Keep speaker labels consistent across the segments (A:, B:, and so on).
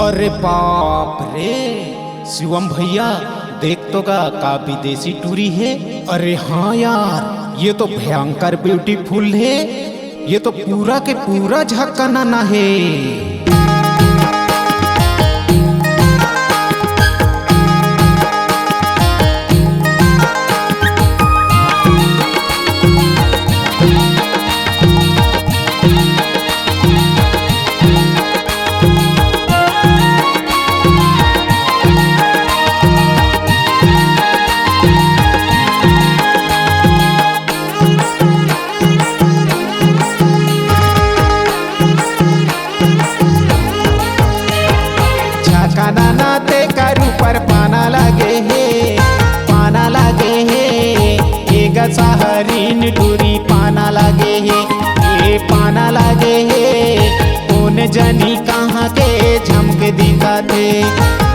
A: अरे बाप रे शिवम भैया, देख तो का विदेशी टूरी है। अरे हाँ यार, ये तो भयंकर ब्यूटीफुल है। ये तो पूरा के पूरा झक्काना है। नाते करू पर पाना लगे है, पाना लगे है। एक सहरीन टूरी पाना लगे है, ये पाना लगे है। कौन जनी कहाँ के झमक दिखाते,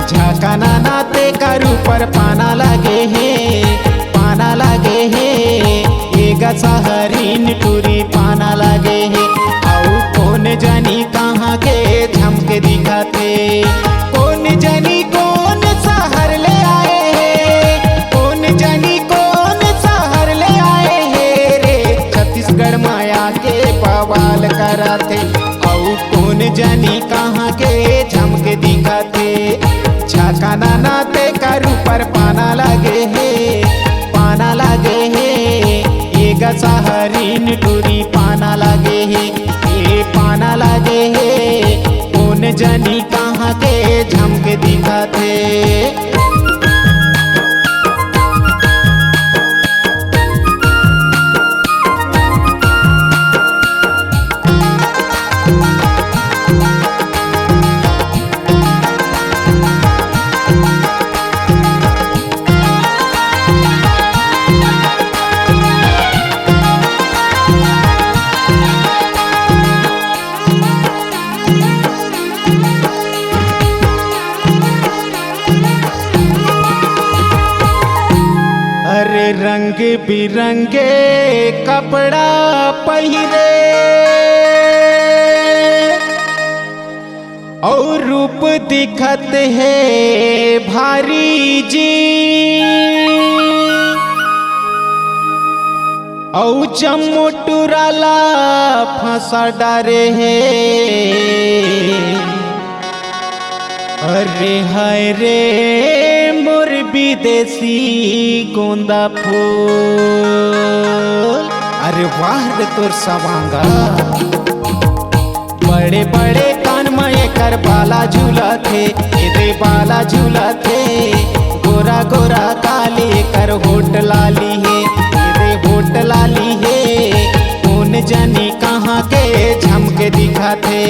A: झकाना नाते करू पर पाना लगे है, पाना लगे है। एक सहरीन टूरी पाना लगे है। और कौन जनी कहाँ के झमक दिखाते, कौन जनी कौन शहर ले आए हैं, कौन जनी कौन शहर ले आए हैं रे। छत्तीसगढ़ माया के बवाल कराते, और कौन जनी कहाँ के झमक दिखाते। झकाना नाते करू पर पाना लगे है, पाना लगे है। एक सहरीन टूरी पाना लगे है, ये पाना लगे है। कौन जनी कहाँ के झमक दिखाते। अरे रंग बिरंगे कपड़ा पहिरे, और रूप दिखत है भारी जी। और चमुटुराला फंसा डारे है। अरे हाय रे मोर विदेशी गोंदा फूल। अरे वाह रे तोर सवांगा, बड़े बड़े कान में एकर बाला झूला थे, एदे बाला झूला थे। गोरा गोरा काली कर होट लाली है, एदे होट लाली है। कौन जनी कहाँ के झमक दिखाते।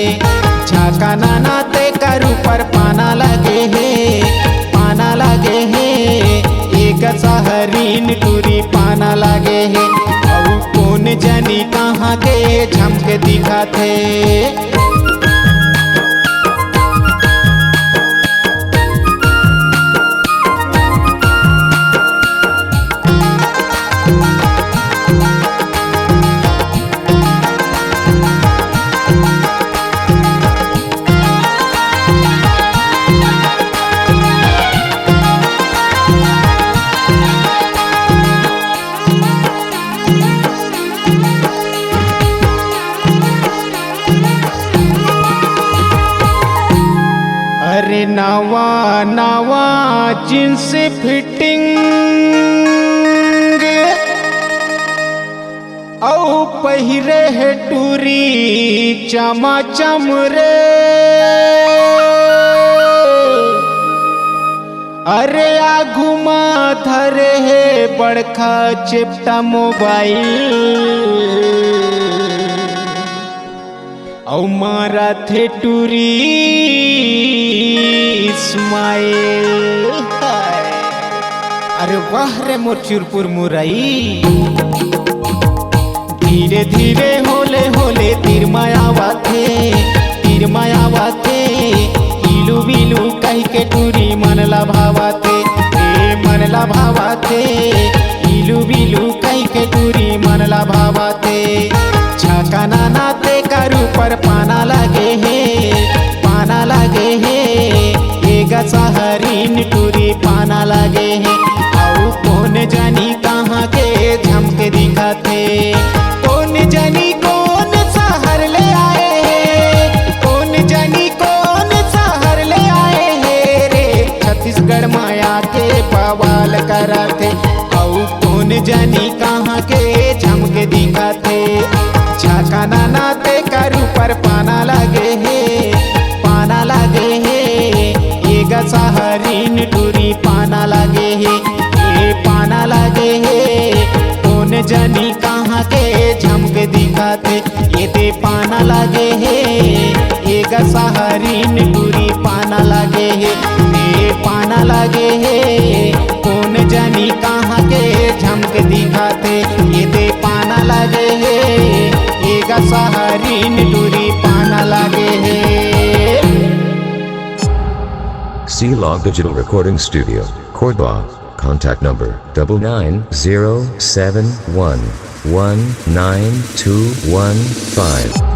A: झकाना नाते करू पर पाना लगे है, पाना लगे है। एक सहरीन टूरी पाना लगे है। और कौन जनी कहाँ के झमक दिखाते। अरे नवा नवा जींस फिटिंग, औ पहिरे है टूरी चमाचम रे। अरे आगुमा धरे है बड़खा चिपटा मोबाइल। औ मारा थे टूरी स्माइल। अरे वाह रे मोर चुरपुर मुरई। धीरे धीरे होले होले तीर मायावा थे, तीर मायावा थे। इलू बिलू कह के टूरी मनला भावा थे, मनला भावा थे। इलू बिलू कह के टूरी मनला भावा थे। झकाना नाते करू पर पाना लगे है, पाना लगे है। टूरी पाना लागे है। आऊ कौन जानी कहाँ के झमके दिखाते, कौन जानी कौन शहर ले आए है, कौन जानी कौन शहर ले आए है रे, छत्तीसगढ़ माया के बवाल कराते। आऊ कौन जानी कहाँ के झमके दिखाते, झाका नाते करू पर पाना लगे है, पाना लगे है। एक सहरीन टूरी पाना लगे है, ये पाना लगे है। कौन जानी कहाँ के झमके दिखाते, ये ते पाना लगे है। एक सहरीन टूरी पाना लगे है, ये पाना लगे है। कौन जानी कहाँ के झमके दिखाते, ये ते पाना लगे है। एक सहरीन टूरी पाना लगे है।
B: C-Log Digital Recording Studio, Cordoba. Contact number 99071192115.